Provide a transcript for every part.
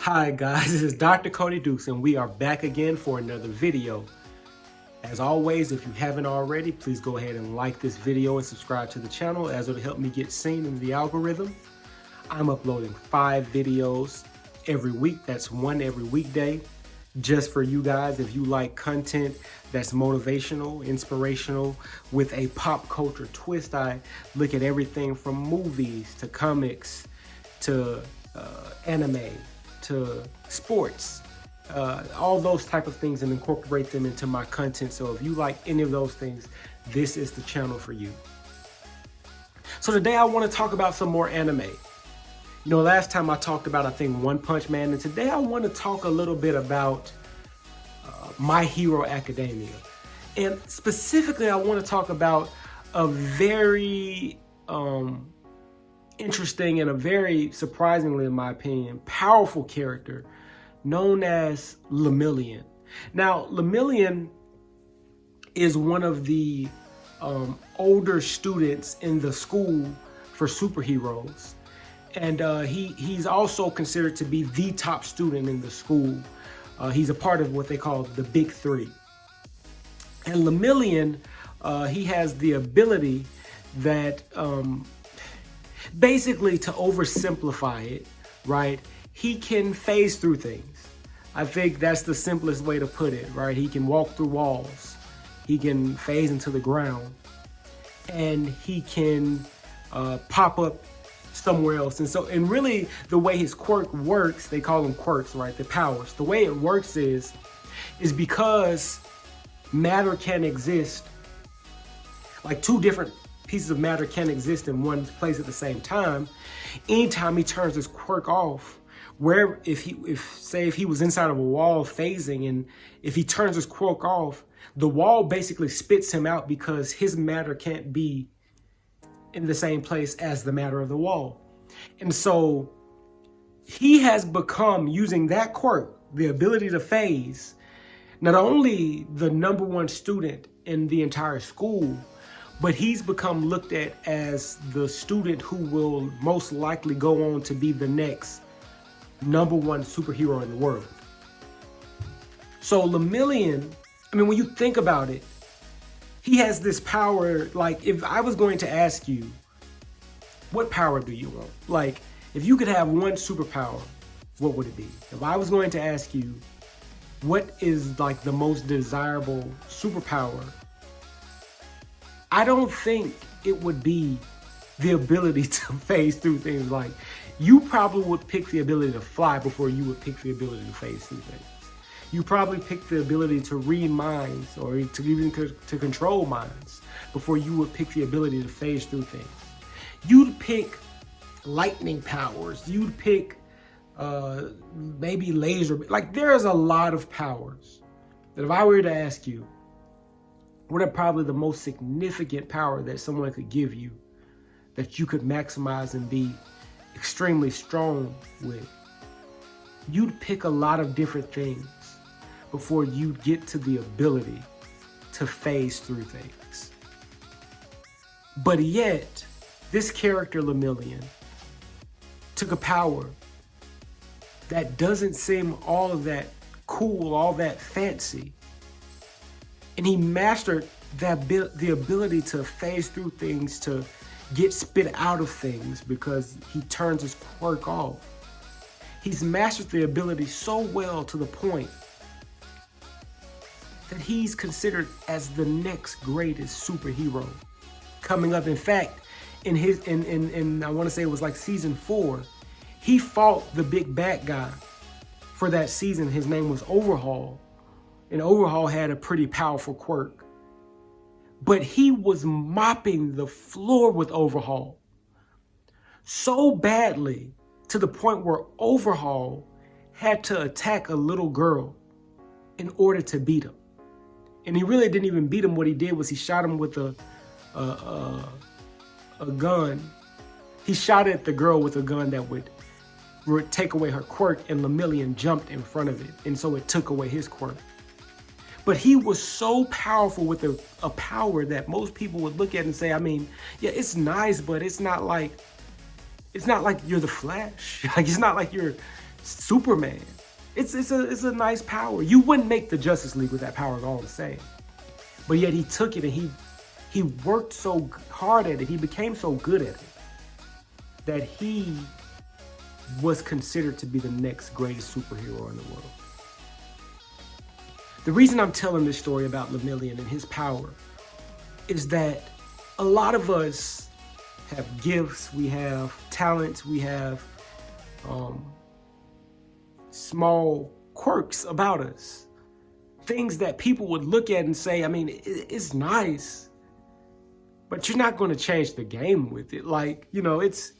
Hi guys, this is Dr. Cody Dukes and we are back again for another video. As always, if you haven't already, please go ahead and like this video and subscribe to the channel as it'll help me get seen in the algorithm. I'm uploading 5 videos every week. That's one every weekday just for you guys. If you like content that's motivational, inspirational, with a pop culture twist, I look at everything from movies to comics to anime to sports, all those type of things, and incorporate them into my content. So if you like any of those things, this is the channel for you. So today I want to talk about some more anime. You know, last time I talked about, I think, One Punch Man, and today I want to talk a little bit about My Hero Academia. And specifically, I want to talk about a very interesting and a very surprisingly, in my opinion, powerful character known as Lemillion. Now, Lemillion is one of the older students in the school for superheroes. And he's also considered to be the top student in the school. He's a part of what they call the Big Three. And Lemillion, he has the ability that basically, to oversimplify it, right, he can phase through things. I think that's the simplest way to put it, right? He can walk through walls. He can phase into the ground. And he can pop up somewhere else. And really the way his quirk works, they call them quirks, right? The powers. The way it works is because matter can exist, like two different pieces of matter can exist in one place at the same time. Anytime he turns his quirk off, where if he was inside of a wall phasing, and if he turns his quirk off, the wall basically spits him out because his matter can't be in the same place as the matter of the wall. And so he has become, using that quirk, the ability to phase, not only the #1 student in the entire school, but he's become looked at as the student who will most likely go on to be the next #1 superhero in the world. So Lemillion, I mean, when you think about it, he has this power. Like, if I was going to ask you, what power do you want? Like, if you could have one superpower, what would it be? If I was going to ask you, what is like the most desirable superpower, I don't think it would be the ability to phase through things. Like, you probably would pick the ability to fly before you would pick the ability to phase through things. You probably pick the ability to read minds, or to even to control minds, before you would pick the ability to phase through things. You'd pick lightning powers. You'd pick maybe laser. Like, there's a lot of powers that if I were to ask you, what are probably the most significant power that someone could give you that you could maximize and be extremely strong with, you'd pick a lot of different things before you get to the ability to phase through things. But yet, this character Lemillion took a power that doesn't seem all of that cool, all that fancy, and he mastered the ability to phase through things, to get spit out of things because he turns his quirk off. He's mastered the ability so well to the point that he's considered as the next greatest superhero coming up. In fact, in I want to say it was like season 4, he fought the big bad guy for that season. His name was Overhaul. And Overhaul had a pretty powerful quirk. But he was mopping the floor with Overhaul so badly to the point where Overhaul had to attack a little girl in order to beat him. And he really didn't even beat him. What he did was he shot him with a gun. He shot at the girl with a gun that would take away her quirk, and Lemillion jumped in front of it. And so it took away his quirk. But he was so powerful with a power that most people would look at and say, I mean, yeah, it's nice, but it's not like you're the Flash. Like, it's not like you're Superman. It's a nice power. You wouldn't make the Justice League with that power, is all I'm saying. But yet he took it and he worked so hard at it. He became so good at it that he was considered to be the next greatest superhero in the world. The reason I'm telling this story about Lemillion and his power is that a lot of us have gifts, we have talents, we have small quirks about us. Things that people would look at and say, I mean, it's nice, but you're not going to change the game with it. Like, you know, it's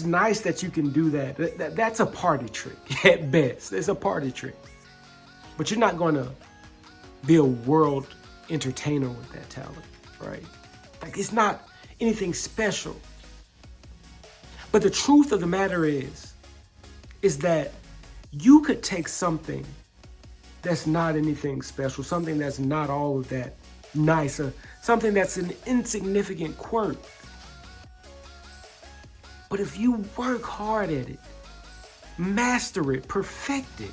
nice that you can do that. That's a party trick at best. It's a party trick. But you're not going to be a world entertainer with that talent, right? Like, it's not anything special. But the truth of the matter is that you could take something that's not anything special, something that's not all of that nice, something that's an insignificant quirk. But if you work hard at it, master it, perfect it,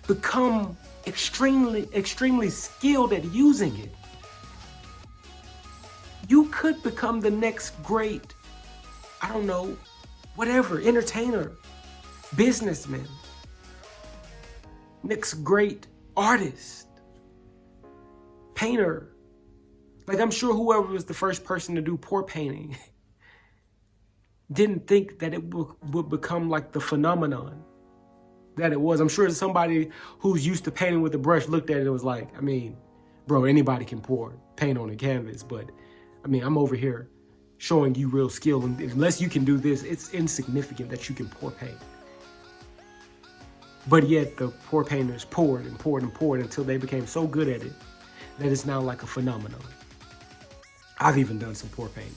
become extremely skilled at using it, you could become the next great, I don't know, whatever, entertainer, businessman, next great artist, painter. Like, I'm sure whoever was the first person to do pour painting didn't think that it would become like the phenomenon that it was. I'm sure somebody who's used to painting with a brush looked at it and was like, I mean, bro, anybody can pour paint on a canvas, but I mean, I'm over here showing you real skill, and unless you can do this, it's insignificant that you can pour paint. But yet the pour painters poured and poured and poured until they became so good at it that it's now like a phenomenon. I've even done some pour painting.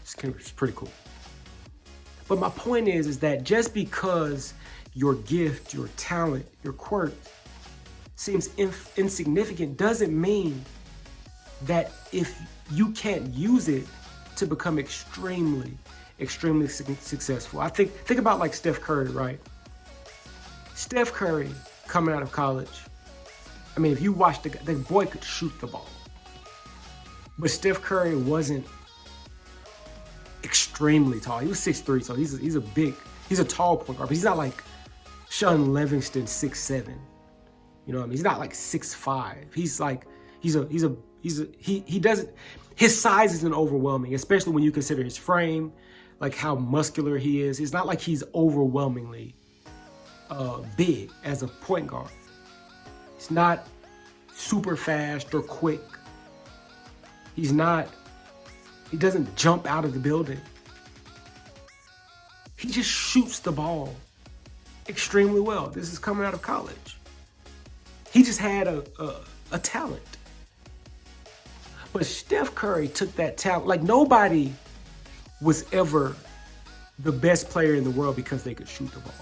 It's pretty cool. But my point is that just because your gift, your talent, your quirk seems insignificant doesn't mean that if you can't use it to become extremely successful. I think about like Steph Curry, right? Steph Curry coming out of college. I mean, if you watch the boy could shoot the ball. But Steph Curry wasn't extremely tall. He was 6'3", so he's a tall point guard, but he's not like Sean Livingston 6'7". You know what I mean? He's not like 6'5". He's like, he doesn't, his size isn't overwhelming, especially when you consider his frame, like how muscular he is. It's not like he's overwhelmingly big as a point guard. He's not super fast or quick. He doesn't jump out of the building. He just shoots the ball extremely well. This is coming out of college. He just had a talent. But Steph Curry took that talent. Like, nobody was ever the best player in the world because they could shoot the ball.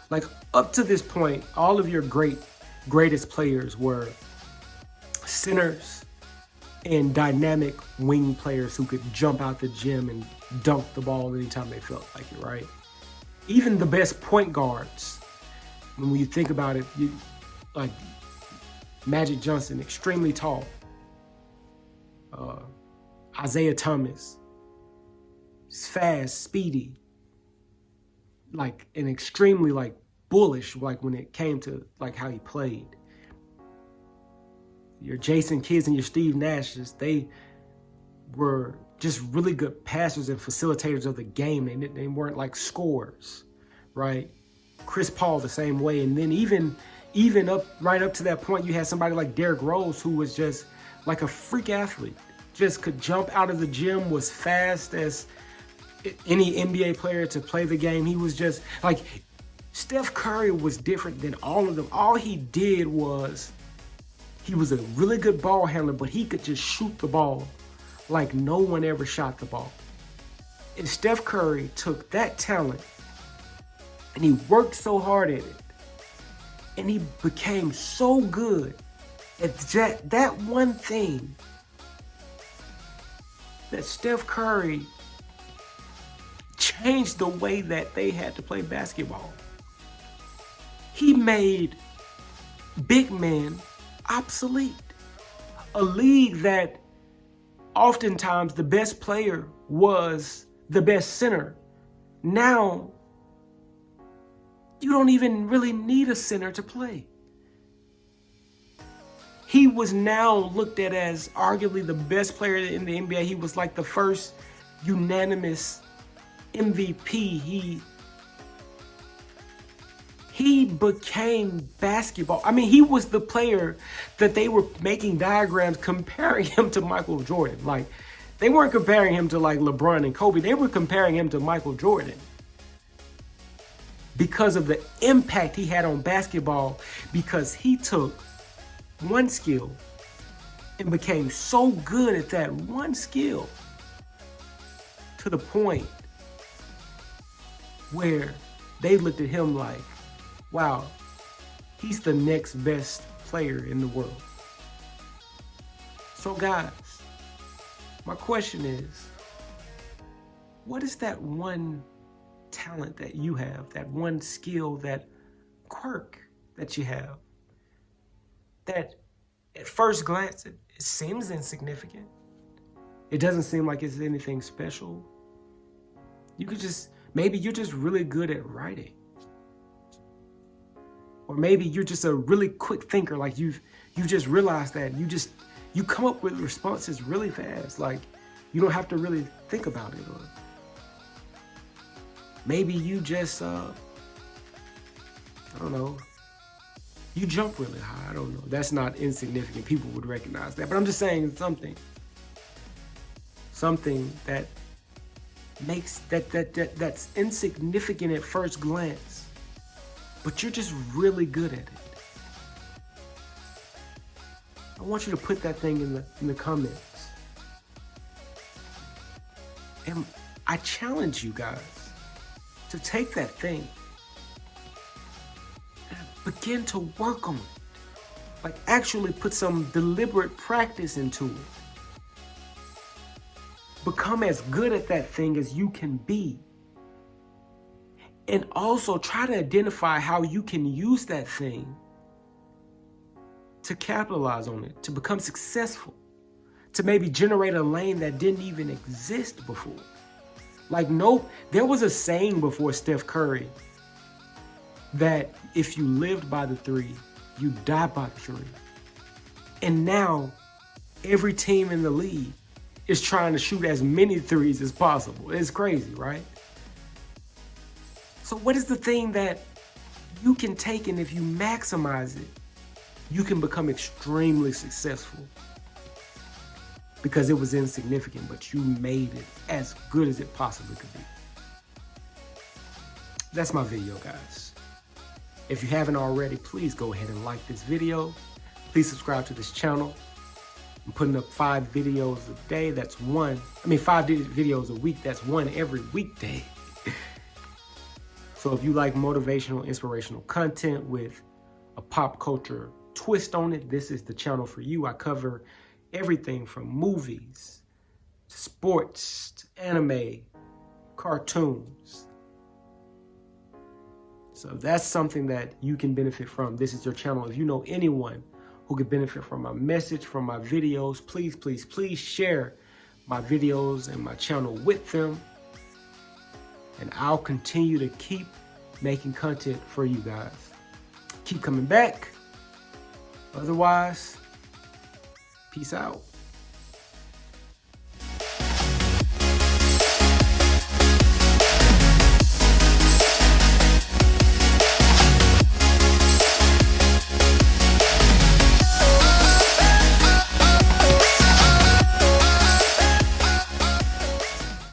Like, up to this point, all of your greatest players were centers and dynamic wing players who could jump out the gym and dunk the ball anytime they felt like it, right? Even the best point guards, when you think about it, like Magic Johnson, extremely tall. Isaiah Thomas, fast, speedy, like, and extremely like bullish, like when it came to like how he played. Your Jason Kidds and your Steve Nashes, they were just really good passers and facilitators of the game. They weren't like scorers, right? Chris Paul the same way. And then even right up to that point, you had somebody like Derrick Rose, who was just like a freak athlete. Just could jump out of the gym, was fast as any NBA player to play the game. He was just like, Steph Curry was different than all of them. All he did was, he was a really good ball handler, but he could just shoot the ball like no one ever shot the ball. And Steph Curry took that talent and he worked so hard at it. And he became so good at that one thing that Steph Curry changed the way that they had to play basketball. He made big men obsolete. A league that oftentimes the best player was the best center. Now, you don't even really need a center to play. He was now looked at as arguably the best player in the NBA. He was like the first unanimous MVP. He became basketball. I mean, he was the player that they were making diagrams comparing him to Michael Jordan. Like, they weren't comparing him to like LeBron and Kobe. They were comparing him to Michael Jordan because of the impact he had on basketball, because he took one skill and became so good at that one skill to the point where they looked at him like, wow, he's the next best player in the world. So guys, my question is, what is that one talent that you have, that one skill, that quirk that you have, that at first glance, it seems insignificant. It doesn't seem like it's anything special. Maybe you're just really good at writing. Or maybe you're just a really quick thinker, like you just realized that you come up with responses really fast, like you don't have to really think about it. Or maybe you just, I don't know, you jump really high. I don't know. That's not insignificant. People would recognize that. But I'm just saying something that makes that's insignificant at first glance, but you're just really good at it. I want you to put that thing in the comments. And I challenge you guys to take that thing and begin to work on it. Like, actually put some deliberate practice into it. Become as good at that thing as you can be. And also try to identify how you can use that thing to capitalize on it, to become successful, to maybe generate a lane that didn't even exist before. Like, nope, there was a saying before Steph Curry that if you lived by the three, you die by the three. And now every team in the league is trying to shoot as many threes as possible. It's crazy, right? So what is the thing that you can take, and if you maximize it, you can become extremely successful? Because it was insignificant, but you made it as good as it possibly could be. That's my video, guys. If you haven't already, please go ahead and like this video. Please subscribe to this channel. I'm putting up 5 videos a day. That's 5 videos a week. That's 1 every weekday. So if you like motivational, inspirational content with a pop culture twist on it, this is the channel for you. I cover everything from movies, to sports, to anime, cartoons. So if that's something that you can benefit from, this is your channel. If you know anyone who could benefit from my message, from my videos, please, please, please share my videos and my channel with them. And I'll continue to keep making content for you guys. Keep coming back. Otherwise, peace out.